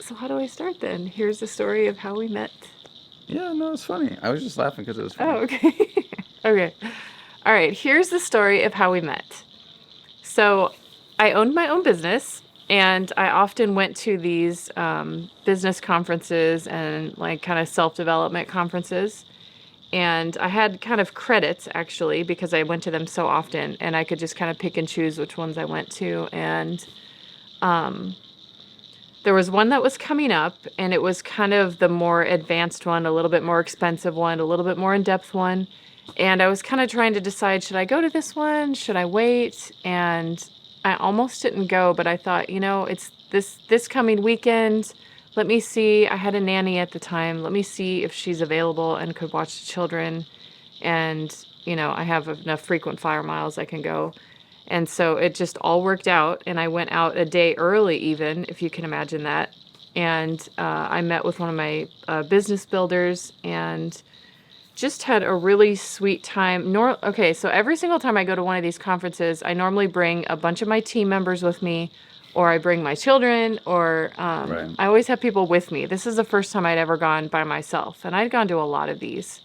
So how do I start then? Here's the story of how we met. Yeah, no, it's funny. I was just laughing because it was Oh, funny. okay. Okay. All right. Here's the story of how we met. So I owned my own business and I often went to these business conferences and like kind of self-development conferences. And I had kind of credits actually because I went to them so often and I could just kind of pick and choose which ones I went to. And um, there was one that was coming up, and it was kind of the more advanced one, a little bit more expensive one, a little bit more in-depth one. And I was kind of trying to decide, should I go to this one? Should I wait? And I almost didn't go, but I thought, it's this coming weekend. Let me see. I had a nanny at the time. Let me see if she's available and could watch the children. And, I have enough frequent flyer miles I can go. And so it just all worked out. And I went out a day early, even, if you can imagine that. And I met with one of my business builders and just had a really sweet time. Okay, so every single time I go to one of these conferences, I normally bring a bunch of my team members with me, or I bring my children, or Right. I always have people with me. This is the first time I'd ever gone by myself, and I'd gone to a lot of these.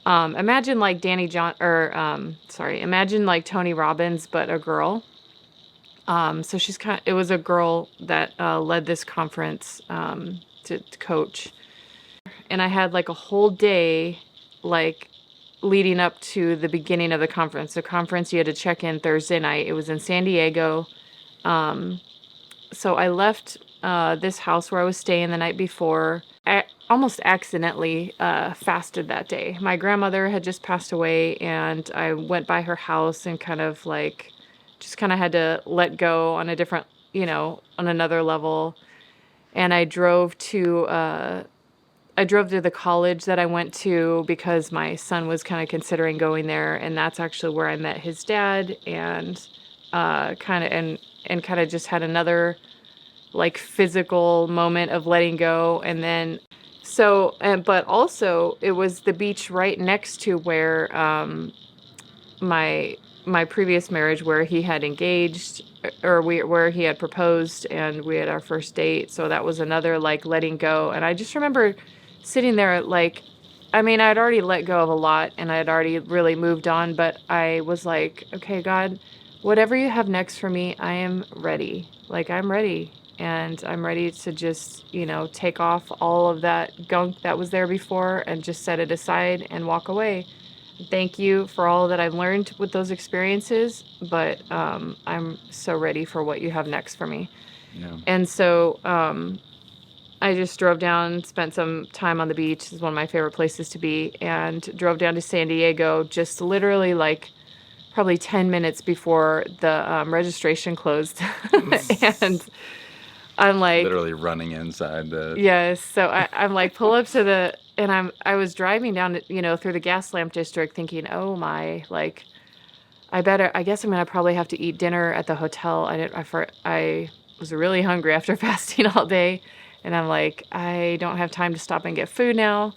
Imagine like imagine like Tony Robbins, but a girl. So it was a girl that led this conference to coach. And I had like a whole day, like leading up to the beginning of the conference. The conference, you had to check in Thursday night. It was in San Diego. So I left this house where I was staying the night before. I almost accidentally fasted that day. My grandmother had just passed away, and I went by her house and kind of like just kind of had to let go on a different, on another level. And I drove to the college that I went to because my son was kind of considering going there, and that's actually where I met his dad, and kind of just had another like physical moment of letting go. And then but also it was the beach right next to where my my previous marriage, where he had engaged, or where he had proposed, and we had our first date. So that was another like letting go. And I just remember sitting there like, I mean, I'd already let go of a lot and I'd already really moved on, but I was like, okay, God, whatever you have next for me, I am ready. Like, I'm ready. And I'm ready to just, take off all of that gunk that was there before and just set it aside and walk away. Thank you for all that I've learned with those experiences, but I'm so ready for what you have next for me. Yeah. And so I just drove down, spent some time on the beach. It's one of my favorite places to be, and drove down to San Diego just literally like probably 10 minutes before the registration closed. And I'm like, Literally running inside the. yes. So I'm like, pull up to and I was driving down, through the gas lamp district thinking, oh my, like, I guess I'm going to probably have to eat dinner at the hotel. I was really hungry after fasting all day. And I'm like, I don't have time to stop and get food now.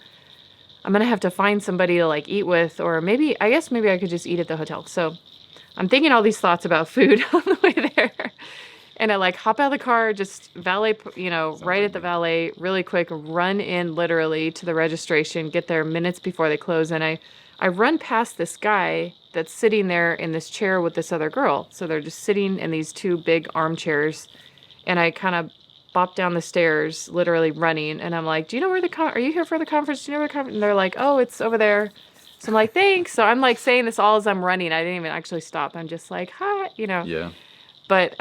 I'm going to have to find somebody to like eat with, or I guess maybe I could just eat at the hotel. So I'm thinking all these thoughts about food on the way there. And I like hop out of the car, just valet, Sounds right like at the me. valet, really quick, run in literally to the registration, get there minutes before they close. And I run past this guy that's sitting there in this chair with this other girl. So they're just sitting in these two big armchairs. And I kind of bop down the stairs, literally running. And I'm like, do you know where are you here for the conference? Do you know where the conference? And they're like, oh, it's over there. So I'm like, thanks. So I'm like saying this all as I'm running. I didn't even actually stop. I'm just like, hi. Yeah. But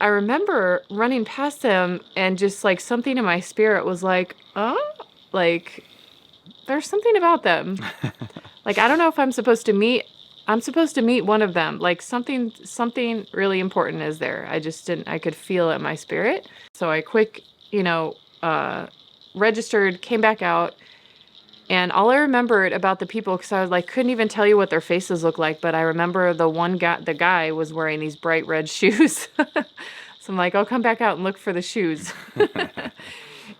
I remember running past them and just like something in my spirit was like, oh, like there's something about them. Like, I don't know if I'm supposed to meet one of them. Like something really important is there. I could feel it in my spirit. So I you know, uh, registered, came back out. And all I remembered about the people, because I was like, couldn't even tell you what their faces looked like, but I remember the guy was wearing these bright red shoes. So I'm like, I'll come back out and look for the shoes.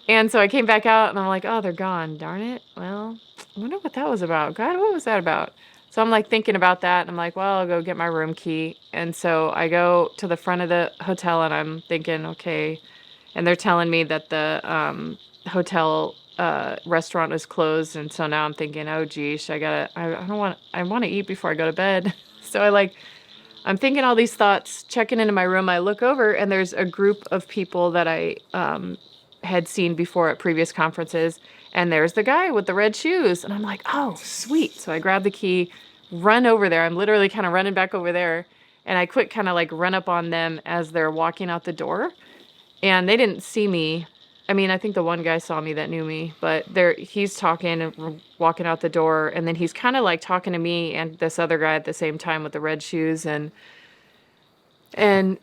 And so I came back out and I'm like, oh, they're gone. Darn it. Well, I wonder what that was about. God, what was that about? So I'm like thinking about that. And I'm like, well, I'll go get my room key. And so I go to the front of the hotel and I'm thinking, okay, and they're telling me that the hotel restaurant was closed, and so now I'm thinking, oh geez, I want to eat before I go to bed. So I'm thinking all these thoughts, checking into my room. I look over and there's a group of people that I had seen before at previous conferences. And there's the guy with the red shoes. And I'm like, oh, sweet. So I grab the key, run over there. I'm literally kind of running back over there. And I quick kind of like run up on them as they're walking out the door. And they didn't see me. I mean, I think the one guy saw me that knew me, but he's talking and walking out the door, and then he's kind of like talking to me and this other guy at the same time with the red shoes, and and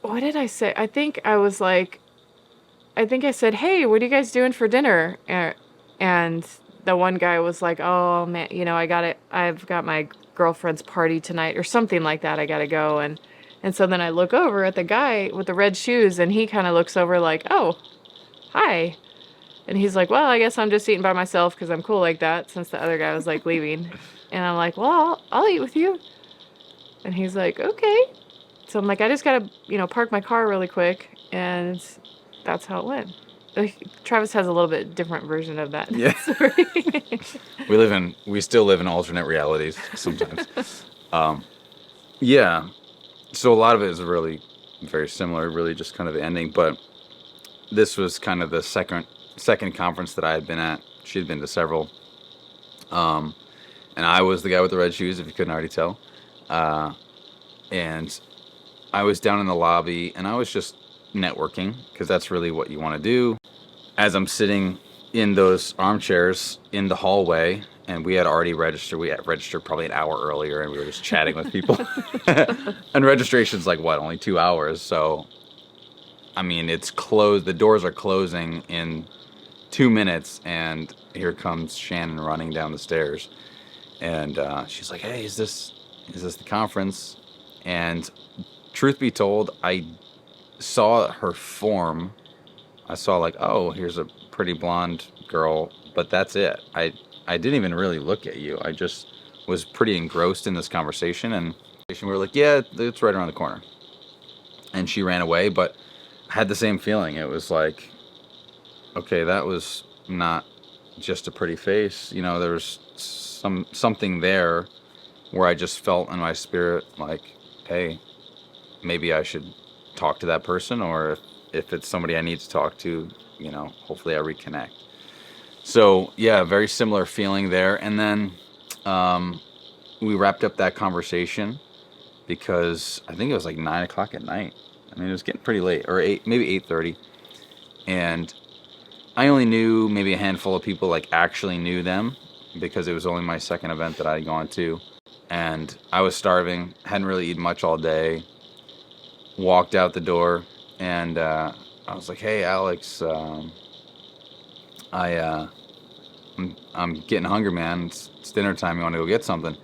what did I say? I think I said, "Hey, what are you guys doing for dinner?" And the one guy was like, "Oh man, I got it. I've got my girlfriend's party tonight or something like that. I got to go." And so then I look over at the guy with the red shoes, and he kind of looks over like, "Oh, hi." And he's like, "Well, I guess I'm just eating by myself because I'm cool like that," since the other guy was like leaving. And I'm like, "Well, I'll eat with you." And he's like, "Okay." So I'm like, "I just gotta, park my car really quick," and that's how it went. Travis has a little bit different version of that Yeah. story. We still live in alternate realities sometimes. Yeah. So a lot of it is really very similar, really just kind of the ending. But this was kind of the second conference that I had been at. She had been to several. And I was the guy with the red shoes, if you couldn't already tell. And I was down in the lobby, and I was just networking, because that's really what you want to do. As I'm sitting in those armchairs in the hallway, and we had already registered. We had registered probably an hour earlier, and we were just chatting with people. And registration's like, what, only 2 hours? So, I mean, it's closed. The doors are closing in 2 minutes, and here comes Shannon running down the stairs. And she's like, "Hey, is this the conference?" And truth be told, I saw her form. I saw like, oh, here's a pretty blonde girl, but that's it. I didn't even really look at you. I just was pretty engrossed in this conversation, and we were like, yeah, it's right around the corner. And she ran away, but I had the same feeling. It was like, okay, that was not just a pretty face. There was something there where I just felt in my spirit like, hey, maybe I should talk to that person, or if it's somebody I need to talk to, hopefully I reconnect. So yeah, very similar feeling there. And then we wrapped up that conversation because I think it was like 9 o'clock at night. I mean, it was getting pretty late, or maybe 8:30. And I only knew maybe a handful of people, like actually knew them, because it was only my second event that I had gone to. And I was starving, hadn't really eaten much all day. Walked out the door, and I was like, "Hey, Alex, I'm getting hungry, man. It's dinner time. You want to go get something?"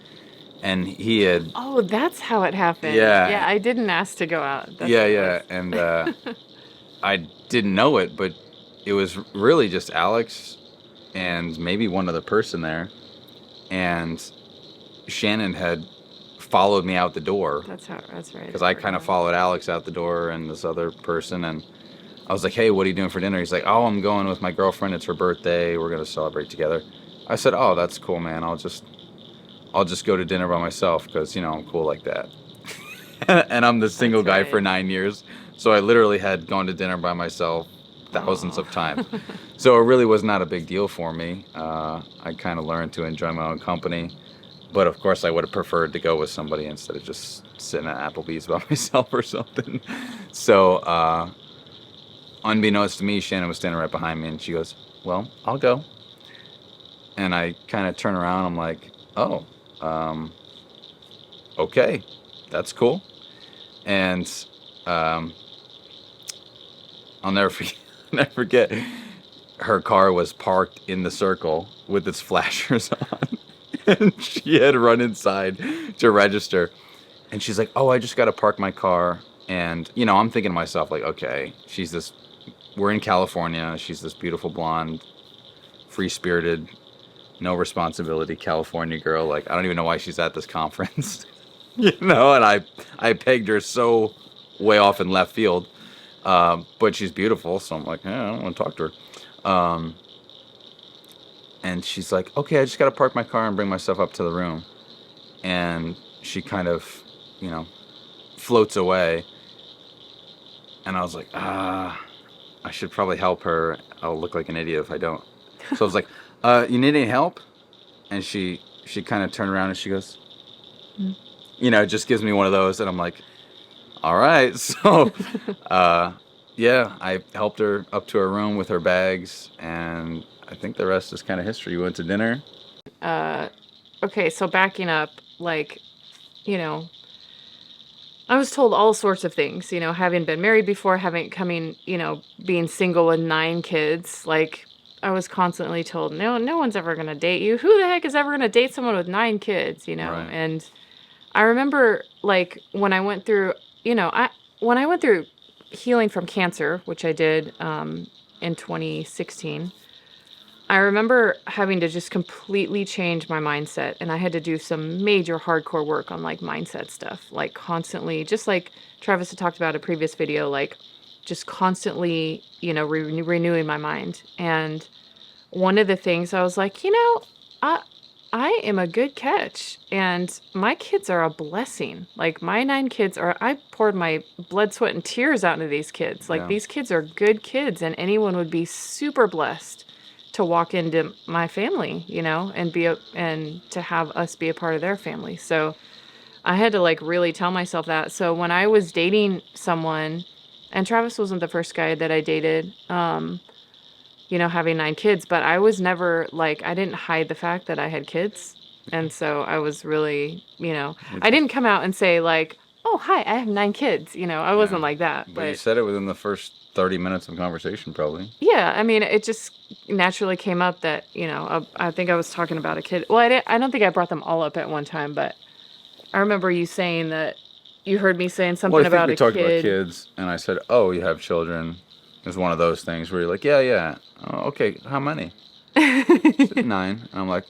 And he had, Oh, that's how it happened. Yeah. Yeah, I didn't ask to go out. That's yeah, what it yeah, was. and I didn't know it, but it was really just Alex and maybe one other person there, and Shannon had followed me out the door. That's right. Because I kind of followed Alex out the door and this other person, and I was like, "Hey, what are you doing for dinner?" He's like, "Oh, I'm going with my girlfriend. It's her birthday. We're gonna celebrate together." I said, "Oh, that's cool, man. I'll just go to dinner by myself because I'm cool like that." And I'm the single guy for 9 years, so I literally had gone to dinner by myself thousands of times. So it really was not a big deal for me. I kind of learned to enjoy my own company. But of course, I would have preferred to go with somebody instead of just sitting at Applebee's by myself or something. So, unbeknownst to me, Shannon was standing right behind me, and she goes, "Well, I'll go." And I kind of turn around. I'm like, "Oh, okay, that's cool." And I'll never forget, never forget. Her car was parked in the circle with its flashers on. And she had run inside to register, and she's like, "Oh, I just got to park my car." And I'm thinking to myself, like, okay, we're in California, she's this beautiful blonde, free-spirited, no responsibility California girl. Like, I don't even know why she's at this conference. And I pegged her so way off in left field. But she's beautiful, so I'm like, yeah, I don't want to talk to her. And she's like, okay, I just got to park my car and bring myself up to the room. And she kind of, you know, floats away. And I was like, I should probably help her. I'll look like an idiot if I don't. So I was like, you need any help? And she kind of turned around and she goes, you know, it just gives me one of those. And I'm like, all right. So, yeah, I helped her up to her room with her bags. And I think the rest is kind of history. We went to dinner. Okay, so backing up, like, you know, I was told all sorts of things, you know, having been married before, being single with 9 kids. Like, I was constantly told, no one's ever going to date you. Who the heck is ever going to date someone with 9 kids, you know? Right. And I remember, like, when I went through, when I went through healing from cancer, which I did in 2016, I remember having to just completely change my mindset, and I had to do some major hardcore work on like mindset stuff, like constantly, just like Travis had talked about in a previous video, like just constantly, renewing my mind. And one of the things I was like, I I am a good catch, and my kids are a blessing. Like my 9 kids I poured my blood, sweat, and tears out into these kids. Like Yeah. these kids are good kids, and anyone would be super blessed to walk into my family, and to have us be a part of their family. So I had to like really tell myself that. So when I was dating someone, and Travis wasn't the first guy that I dated, having 9 kids, but I was never like, I didn't hide the fact that I had kids. And so I was really, I didn't come out and say like, oh, hi, I have 9 kids. I wasn't like that. But you said it within the first 30 minutes of conversation, probably. Yeah, I mean, it just naturally came up that, I think I was talking about a kid. Well, I don't think I brought them all up at one time, but I remember you saying that you heard me saying something Well, I think about we a talked about kid. kids, and I said, oh, you have children. It was one of those things where you're like, yeah. Oh, okay, how many? She said, 9. And I'm like,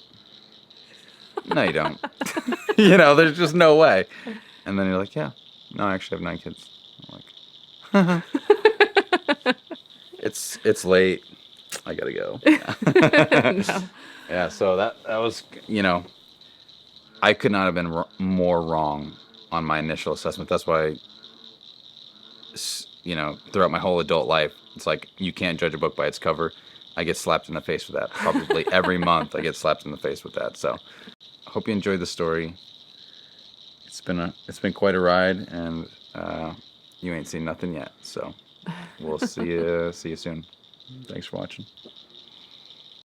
no, you don't. There's just no way. And then you're like, yeah, no, I actually have 9 kids. I'm like, it's late. I gotta go. No. Yeah, so that was, I could not have been more wrong on my initial assessment. That's why, throughout my whole adult life, it's like you can't judge a book by its cover. I get slapped in the face with that. Probably every month I get slapped in the face with that. So I hope you enjoyed the story. It's been quite a ride, and you ain't seen nothing yet. So we'll see you soon. Thanks for watching.